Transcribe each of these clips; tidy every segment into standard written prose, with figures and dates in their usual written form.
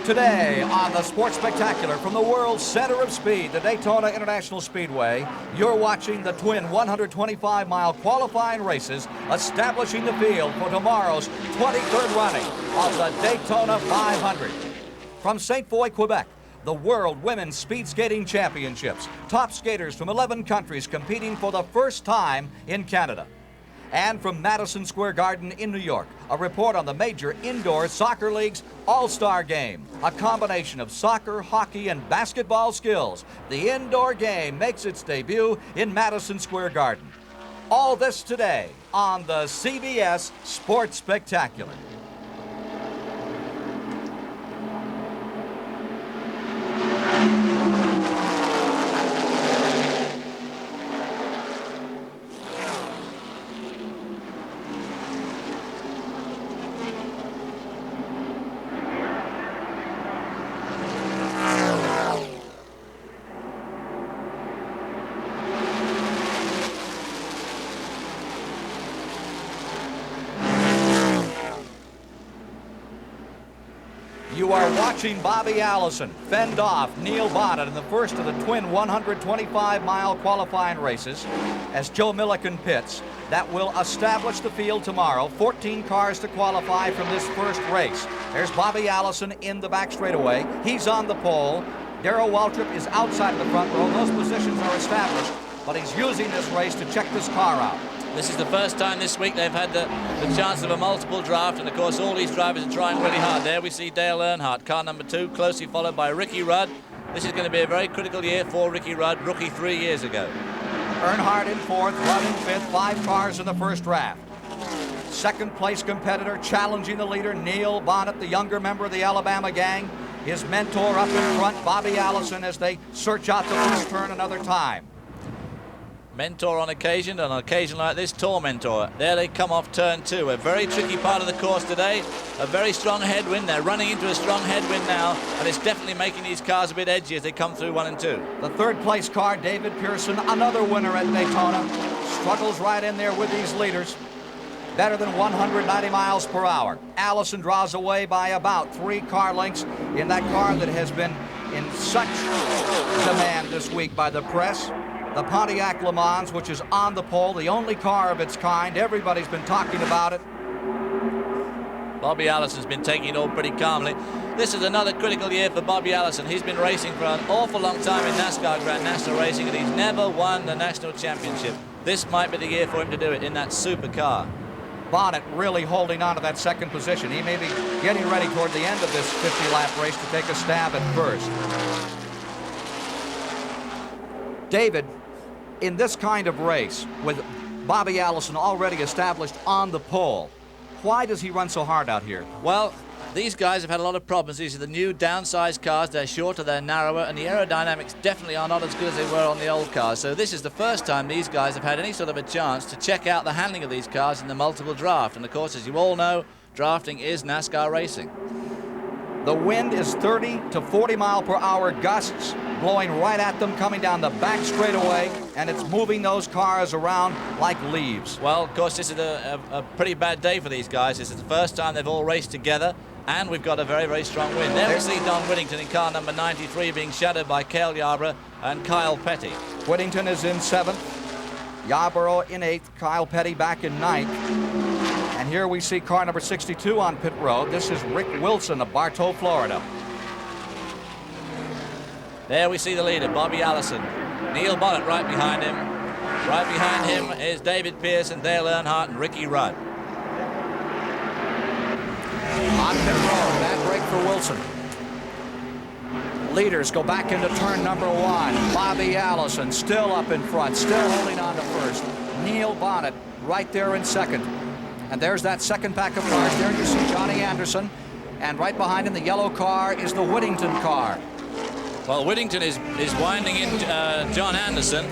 Today on the Sports Spectacular from the world's center of speed, the Daytona International Speedway, you're watching the twin 125-mile qualifying races establishing the field for tomorrow's 23rd running of the Daytona 500. From St. Foy, Quebec, the World Women's Speed Skating Championships. Top skaters from 11 countries competing for the first time in Canada. And from Madison Square Garden in New York, a report on the major indoor soccer league's All-Star Game. A combination of soccer, hockey, and basketball skills. The indoor game makes its debut in Madison Square Garden. All this today on the CBS Sports Spectacular. You are watching Bobby Allison fend off Neil Bonnet in the first of the twin 125-mile qualifying races as Joe Milliken pits. That will establish the field tomorrow. 14 cars to qualify from this first race. There's Bobby Allison in the back straightaway. He's on the pole. Darrell Waltrip is outside of the front row. Those positions are established, but he's using this race to check this car out. This is the first time this week they've had the chance of a multiple draft, and of course all these drivers are trying really hard. There we see Dale Earnhardt, car number 2, closely followed by Ricky Rudd. This is going to be a very critical year for Ricky Rudd, rookie 3 years ago. Earnhardt in 4th, Rudd in 5th, 5 cars in the first draft. Second place competitor challenging the leader, Neil Bonnet, the younger member of the Alabama gang. His mentor up in front, Bobby Allison, as they search out the first turn another time. Mentor on occasion, and on occasion like this, tormentor. There they come off turn 2. A very tricky part of the course today. A very strong headwind. They're running into a strong headwind now, and it's definitely making these cars a bit edgy as they come through 1 and 2. The third place car, David Pearson, another winner at Daytona. Struggles right in there with these leaders. Better than 190 miles per hour. Allison draws away by about 3 car lengths in that car that has been in such demand this week by the press. The Pontiac Le Mans, which is on the pole, the only car of its kind. Everybody's been talking about it. Bobby Allison's been taking it all pretty calmly. This is another critical year for Bobby Allison. He's been racing for an awful long time in NASCAR, Grand National Racing, and he's never won the national championship. This might be the year for him to do it in that supercar. Bonnet really holding on to that second position. He may be getting ready toward the end of this 50-lap race to take a stab at first. David, in this kind of race, with Bobby Allison already established on the pole, why does he run so hard out here? Well, these guys have had a lot of problems. These are the new downsized cars. They're shorter, they're narrower, and the aerodynamics definitely are not as good as they were on the old cars. So this is the first time these guys have had any sort of a chance to check out the handling of these cars in the multiple draft. And of course, as you all know, drafting is NASCAR racing. The wind is 30 to 40 mile per hour gusts blowing right at them, coming down the back straightaway, and it's moving those cars around like leaves. Well, of course, this is a pretty bad day for these guys. This is the first time they've all raced together, and we've got a very, very strong wind. There we see Don Whittington in car number 93 being shadowed by Cale Yarborough and Kyle Petty. Whittington is in 7th, Yarborough in 8th, Kyle Petty back in 9th. And here we see car number 62 on pit road. This is Rick Wilson of Bartow, Florida. There we see the leader, Bobby Allison. Neil Bonnet right behind him. Right behind him is David Pearson, Dale Earnhardt, and Ricky Rudd. On pit road, bad break for Wilson. Leaders go back into turn number 1. Bobby Allison still up in front, still holding on to first. Neil Bonnet right there in 2nd. And there's that second pack of cars. There you see Johnny Anderson. And right behind him, the yellow car is the Whittington car. Well, Whittington is winding in John Anderson.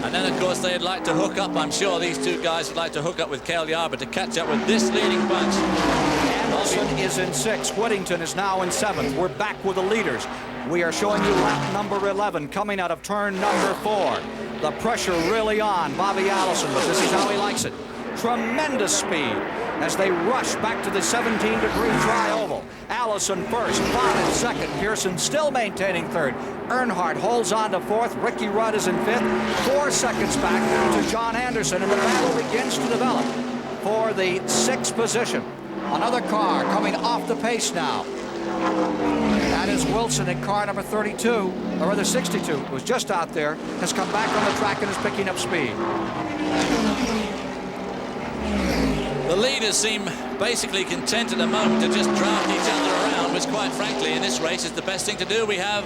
And then, of course, they'd like to hook up. I'm sure these two guys would like to hook up with Cale Yarborough to catch up with this leading bunch. Anderson is in 6th. Whittington is now in 7th. We're back with the leaders. We are showing you lap number 11 coming out of turn number 4. The pressure really on Bobby Allison, but this is how he likes it. Tremendous speed as they rush back to the 17-degree tri-oval. Allison first, Bonnet second, Pearson still maintaining third. Earnhardt holds on to fourth. Ricky Rudd is in fifth. 4 seconds back to John Anderson, and the battle begins to develop for the 6th position. Another car coming off the pace now. That is Wilson in car number 32, or rather 62, was just out there, has come back on the track and is picking up speed. The leaders seem basically content at the moment to just draft each other around, which quite frankly in this race is the best thing to do. We have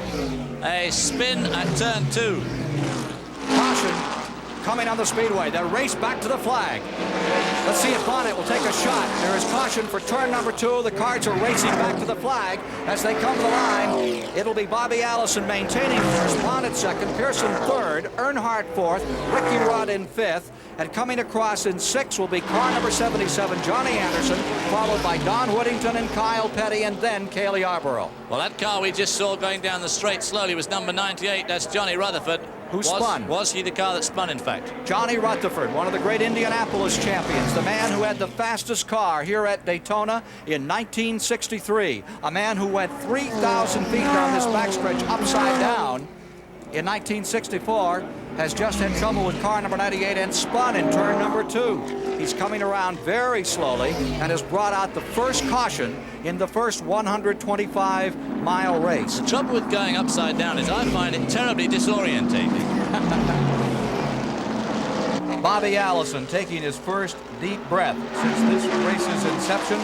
a spin at turn 2. Caution coming on the speedway. They race back to the flag. Let's see if Bonnet will take a shot. There is caution for turn number 2. The cars are racing back to the flag as they come to the line. It'll be Bobby Allison maintaining first, Bonnet second, Pearson third, Earnhardt fourth, Ricky Rudd in fifth, and coming across in 6th will be car number 77, Johnny Anderson, followed by Don Whittington and Kyle Petty, and then Cale Yarborough. Well, that car we just saw going down the straight slowly was number 98. That's Johnny Rutherford. Who spun? Was he the car that spun, in fact? Johnny Rutherford, one of the great Indianapolis champions, the man who had the fastest car here at Daytona in 1963, a man who went 3,000 feet down this backstretch upside down in 1964, has just had trouble with car number 98 and spun in turn number 2. He's coming around very slowly and has brought out the first caution in the first 125-mile race. The trouble with going upside down is I find it terribly disorientating. Bobby Allison taking his first deep breath since this race's inception.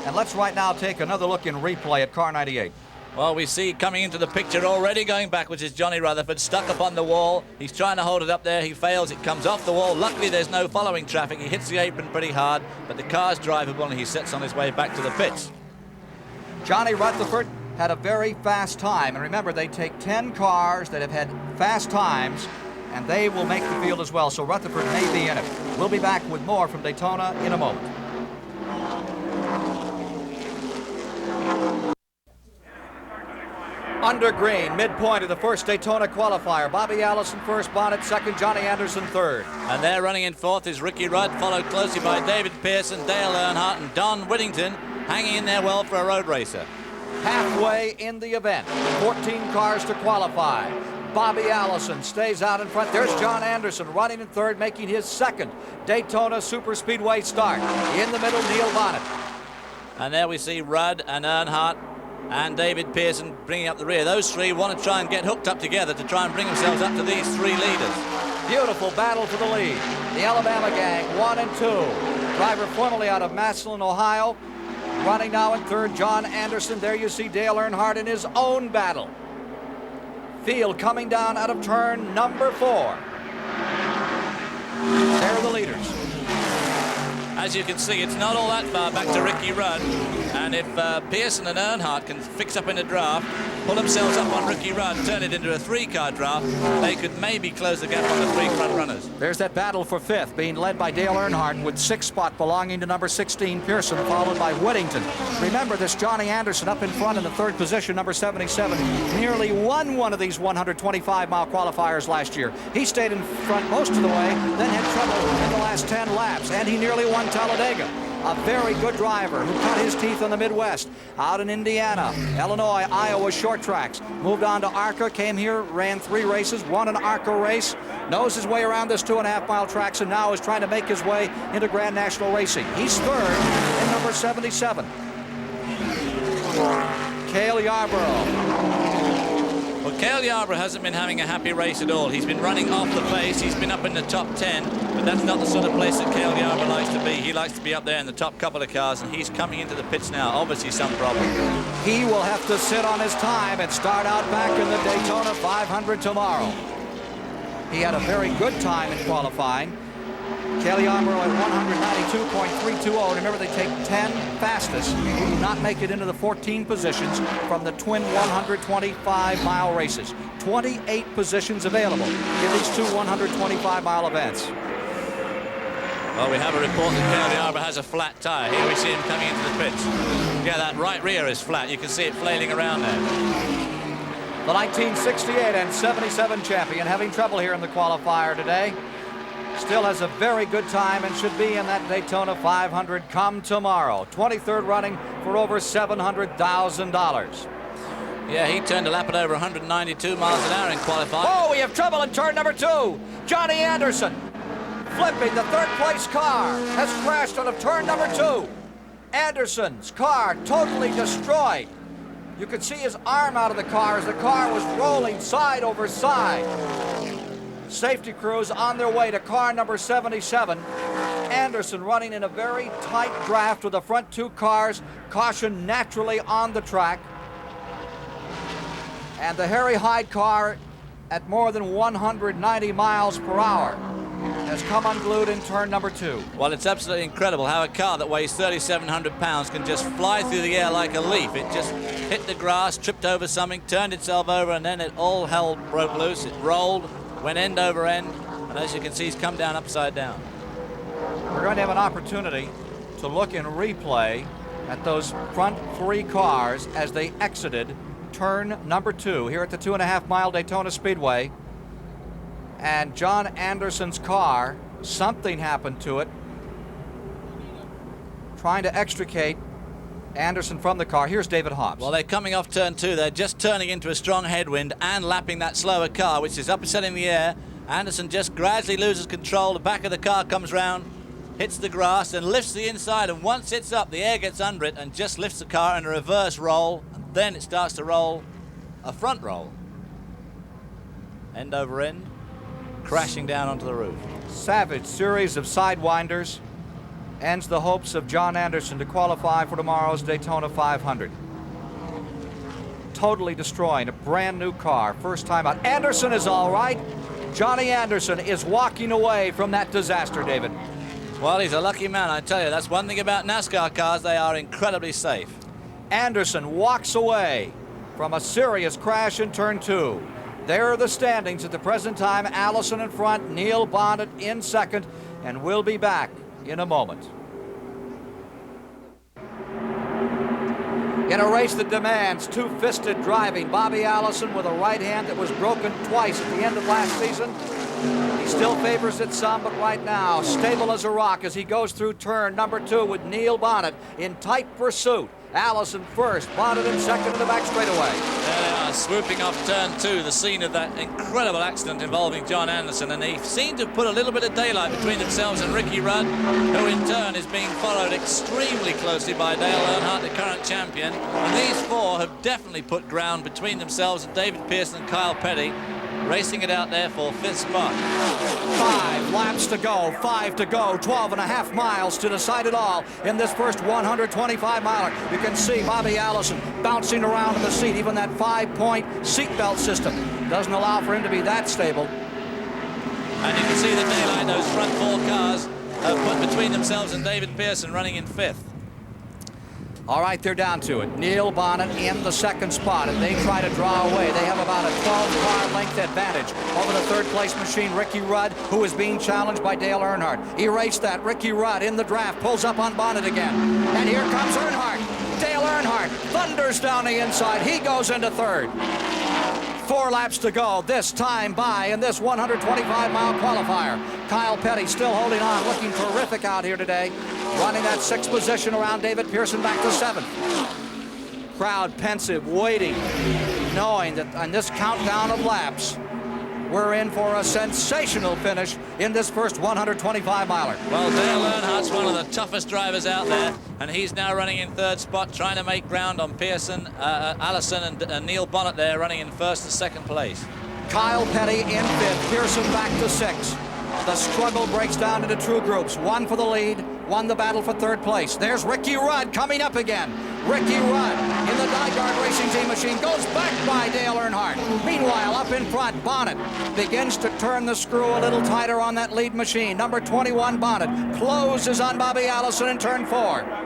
And let's right now take another look in replay at car 98. Well, we see coming into the picture already going backwards is Johnny Rutherford, stuck up on the wall. He's trying to hold it up there. He fails. It comes off the wall. Luckily, there's no following traffic. He hits the apron pretty hard, but the car's drivable, and he sets on his way back to the pits. Johnny Rutherford had a very fast time. And remember, they take 10 cars that have had fast times, and they will make the field as well. So Rutherford may be in it. We'll be back with more from Daytona in a moment. Under green, midpoint of the first Daytona qualifier. Bobby Allison first, Bonnet second, Johnny Anderson third. And there running in fourth is Ricky Rudd, followed closely by David Pearson, Dale Earnhardt, and Don Whittington, hanging in there well for a road racer. Halfway in the event, 14 cars to qualify. Bobby Allison stays out in front. There's John Anderson running in third, making his second Daytona Superspeedway start. In the middle, Neil Bonnet. And there we see Rudd and Earnhardt and David Pearson bringing up the rear. Those three want to try and get hooked up together to try and bring themselves up to these 3 leaders. Beautiful battle for the lead. The Alabama gang, 1 and 2. Driver formerly out of Massillon, Ohio. Running now in third, John Anderson. There you see Dale Earnhardt in his own battle. Field coming down out of turn number 4. There are the leaders. As you can see, it's not all that far back to Ricky Rudd. And if Pearson and Earnhardt can fix up in a draft, pull themselves up on Ricky Rudd, turn it into a 3-car draft, they could maybe close the gap on the 3 front runners. There's that battle for 5th, being led by Dale Earnhardt with 6th spot belonging to number 16, Pearson, followed by Whittington. Remember, this Johnny Anderson up in front in the 3rd position, number 77, nearly won one of these 125-mile qualifiers last year. He stayed in front most of the way, then had trouble in the last 10 laps, and he nearly won Talladega. A very good driver who cut his teeth on the Midwest. Out in Indiana, Illinois, Iowa short tracks. Moved on to ARCA, came here, ran 3 races, won an ARCA race, knows his way around this 2.5-mile tracks, and now is trying to make his way into Grand National Racing. He's third in number 77. Cale Yarborough. Well, Cale Yarborough hasn't been having a happy race at all. He's been running off the pace. He's been up in the top 10, but that's not the sort of place that Cale Yarborough likes to be. He likes to be up there in the top couple of cars, and he's coming into the pits now. Obviously some problem. He will have to sit on his time and start out back in the Daytona 500 tomorrow. He had a very good time in qualifying. Cale Yarborough at 192.320. Remember, they take 10 fastest who do not make it into the 14 positions from the twin 125-mile races. 28 positions available in these 2 125-mile events. Well, we have a report that Cale Yarborough has a flat tire. Here we see him coming into the pits. Yeah, that right rear is flat. You can see it flailing around there. The 1968 and 77 champion having trouble here in the qualifier today. Still has a very good time and should be in that Daytona 500 come tomorrow. 23rd running for over $700,000. Yeah, he turned a lap at over 192 miles an hour in qualifying. Oh, we have trouble in turn number 2. Johnny Anderson flipping the third place car has crashed out of turn number 2. Anderson's car totally destroyed. You could see his arm out of the car as the car was rolling side over side. Safety crews on their way to car number 77. Anderson running in a very tight draft with the front 2 cars. Caution naturally on the track. And the Harry Hyde car at more than 190 miles per hour has come unglued in turn number 2. Well, it's absolutely incredible how a car that weighs 3,700 pounds can just fly through the air like a leaf. It just hit the grass, tripped over something, turned itself over, and then it all hell broke loose. It rolled, went end over end, and as you can see, he's come down upside down. We're going to have an opportunity to look in replay at those front 3 cars as they exited turn number 2 here at the 2.5-mile Daytona Speedway. And John Anderson's car, something happened to it, trying to extricate Anderson from the car. Here's David Hobbs. Well, they're coming off turn 2. They're just turning into a strong headwind and lapping that slower car, which is upsetting the air. Anderson just gradually loses control. The back of the car comes round, hits the grass, and lifts the inside. And once it's up, the air gets under it and just lifts the car in a reverse roll. And then it starts to roll a front roll. End over end, crashing down onto the roof. Savage series of sidewinders ends the hopes of John Anderson to qualify for tomorrow's Daytona 500. Totally destroying a brand new car, first time out. Anderson is all right. Johnny Anderson is walking away from that disaster, David. Well, he's a lucky man, I tell you. That's one thing about NASCAR cars, they are incredibly safe. Anderson walks away from a serious crash in turn 2. There are the standings at the present time. Allison in front, Neil Bonnet in second, and we'll be back in a moment. In a race that demands two-fisted driving, Bobby Allison with a right hand that was broken twice at the end of last season. He still favors it some, but right now, stable as a rock as he goes through turn number 2 with Neil Bonnet in tight pursuit. Allison first, Bonnet in second in the back straightaway. There they are, swooping off turn 2, the scene of that incredible accident involving John Anderson, and they seem to put a little bit of daylight between themselves and Ricky Rudd, who in turn is being followed extremely closely by Dale Earnhardt, the current champion. And these 4 have definitely put ground between themselves and David Pearson and Kyle Petty, racing it out there for 5th spot. 5 laps to go, 5 to go, 12.5 miles to decide it all in this first 125-miler. You can see Bobby Allison bouncing around in the seat. Even that 5-point seatbelt system doesn't allow for him to be that stable. And you can see the daylight those front 4 cars have put between themselves and David Pearson running in 5th. All right, they're down to it. Neil Bonnet in the second spot, and they try to draw away. They have about a 12-car length advantage over the third-place machine, Ricky Rudd, who is being challenged by Dale Earnhardt. Erased that. Ricky Rudd in the draft, pulls up on Bonnet again. And here comes Earnhardt. Dale Earnhardt thunders down the inside. He goes into third. 4 laps to go, this time by in this 125-mile qualifier. Kyle Petty still holding on, looking terrific out here today. Running that 6th position around David Pearson back to 7th. Crowd pensive, waiting, knowing that on this countdown of laps, we're in for a sensational finish in this first 125-miler. Well, Dale Earnhardt's one of the toughest drivers out there, and he's now running in 3rd spot, trying to make ground on Pearson, Allison, and Neil Bonnet there, running in 1st and 2nd place. Kyle Petty in 5th, Pearson back to 6th. The struggle breaks down into 2 groups, 1 for the lead, 1 the battle for 3rd place. There's Ricky Rudd coming up again. Ricky Rudd in the Nygaard Racing Team machine goes back by Dale Earnhardt. Meanwhile, up in front, Bonnet begins to turn the screw a little tighter on that lead machine. Number 21, Bonnet, closes on Bobby Allison in turn 4.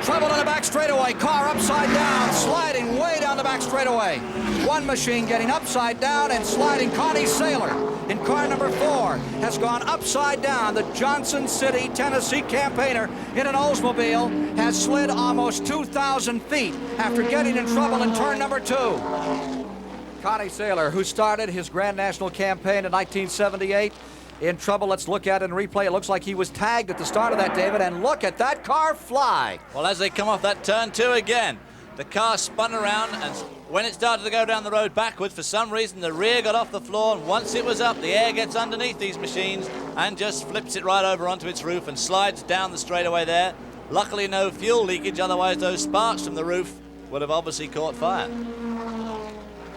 Trouble in the back straightaway, car upside down, sliding way down the back straightaway. One machine getting upside down and sliding. Connie Saylor in car number 4 has gone upside down. The Johnson City, Tennessee campaigner in an Oldsmobile has slid almost 2,000 feet after getting in trouble in turn number 2. Connie Saylor, who started his Grand National campaign in 1978, in trouble. Let's look at it in replay. It looks like he was tagged at the start of that, David, and look at that car fly. Well, as they come off that turn 2 again, the car spun around, and when it started to go down the road backwards, for some reason the rear got off the floor, and once it was up, the air gets underneath these machines and just flips it right over onto its roof and slides down the straightaway there. Luckily no fuel leakage, otherwise those sparks from the roof would have obviously caught fire.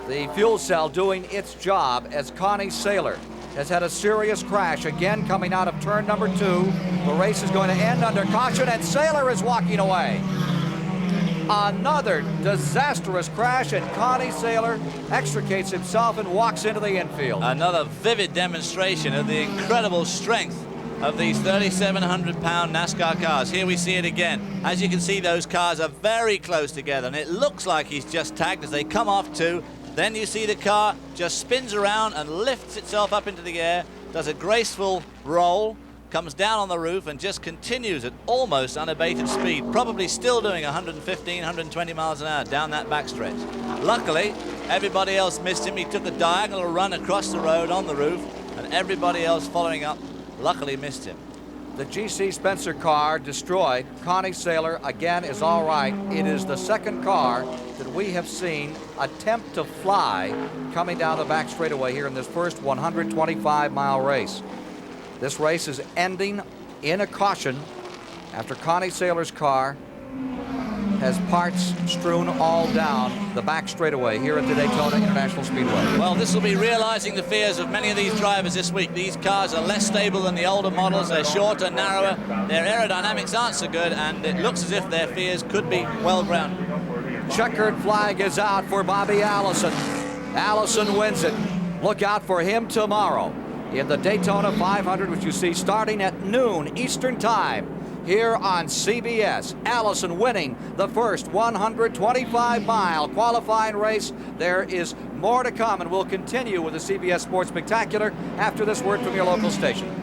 The fuel cell doing its job as Connie Saylor has had a serious crash, again coming out of turn number 2. The race is going to end under caution, and Saylor is walking away. Another disastrous crash, and Connie Saylor extricates himself and walks into the infield. Another vivid demonstration of the incredible strength of these 3,700-pound NASCAR cars. Here we see it again. As you can see, those cars are very close together, and it looks like he's just tagged as they come off 2. Then you see the car just spins around and lifts itself up into the air, does a graceful roll, comes down on the roof, and just continues at almost unabated speed, probably still doing 115, 120 miles an hour down that backstretch. Luckily, everybody else missed him. He took a diagonal run across the road on the roof, and everybody else following up luckily missed him. The GC Spencer car destroyed. Connie Saylor, again, is all right. It is the second car that we have seen attempt to fly coming down the back straightaway here in this first 125-mile race. This race is ending in a caution after Connie Saylor's car has parts strewn all down the back straightaway here at the Daytona International Speedway. Well, this will be realizing the fears of many of these drivers this week. These cars are less stable than the older models. They're shorter, narrower. Their aerodynamics aren't so good, and it looks as if their fears could be well-grounded. Checkered flag is out for Bobby Allison. Allison wins it. Look out for him tomorrow in the Daytona 500, which you see starting at noon Eastern Time here on CBS. Allison winning the first 125-mile qualifying race. There is more to come, and we'll continue with the CBS Sports Spectacular after this word from your local station.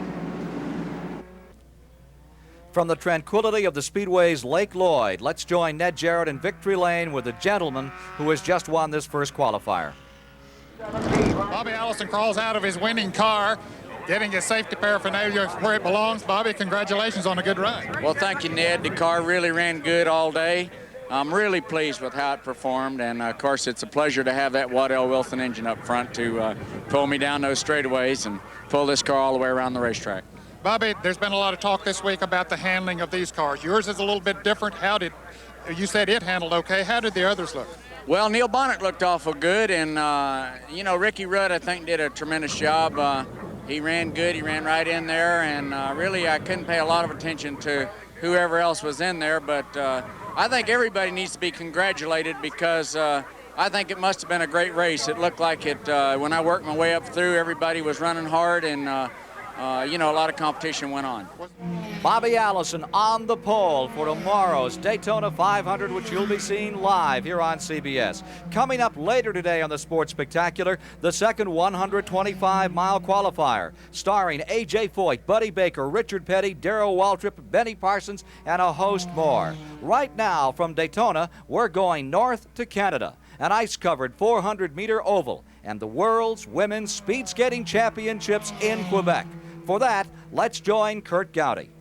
From the tranquility of the Speedway's Lake Lloyd, let's join Ned Jarrett in victory lane with the gentleman who has just won this first qualifier. Bobby Allison crawls out of his winning car, getting his safety paraphernalia where it belongs. Bobby, congratulations on a good run. Well, thank you, Ned. The car really ran good all day. I'm really pleased with how it performed, and of course it's a pleasure to have that Waddell Wilson engine up front to pull me down those straightaways and pull this car all the way around the racetrack. Bobby, there's been a lot of talk this week about the handling of these cars. Yours is a little bit different. You said it handled okay. How did the others look? Well, Neil Bonnet looked awful good, and you know, Ricky Rudd, I think, did a tremendous job. He ran good. He ran right in there, and really I couldn't pay a lot of attention to whoever else was in there, but I think everybody needs to be congratulated because I think it must have been a great race. It looked like it, when I worked my way up through, everybody was running hard, and you know, a lot of competition went on. Bobby Allison on the pole for tomorrow's Daytona 500, which you'll be seeing live here on CBS. Coming up later today on the Sports Spectacular, the second 125-mile qualifier, starring A.J. Foyt, Buddy Baker, Richard Petty, Darrell Waltrip, Benny Parsons, and a host more. Right now from Daytona, we're going north to Canada, an ice-covered 400-meter oval, and the world's women's speed skating championships in Quebec. For that, let's join Kurt Gowdy.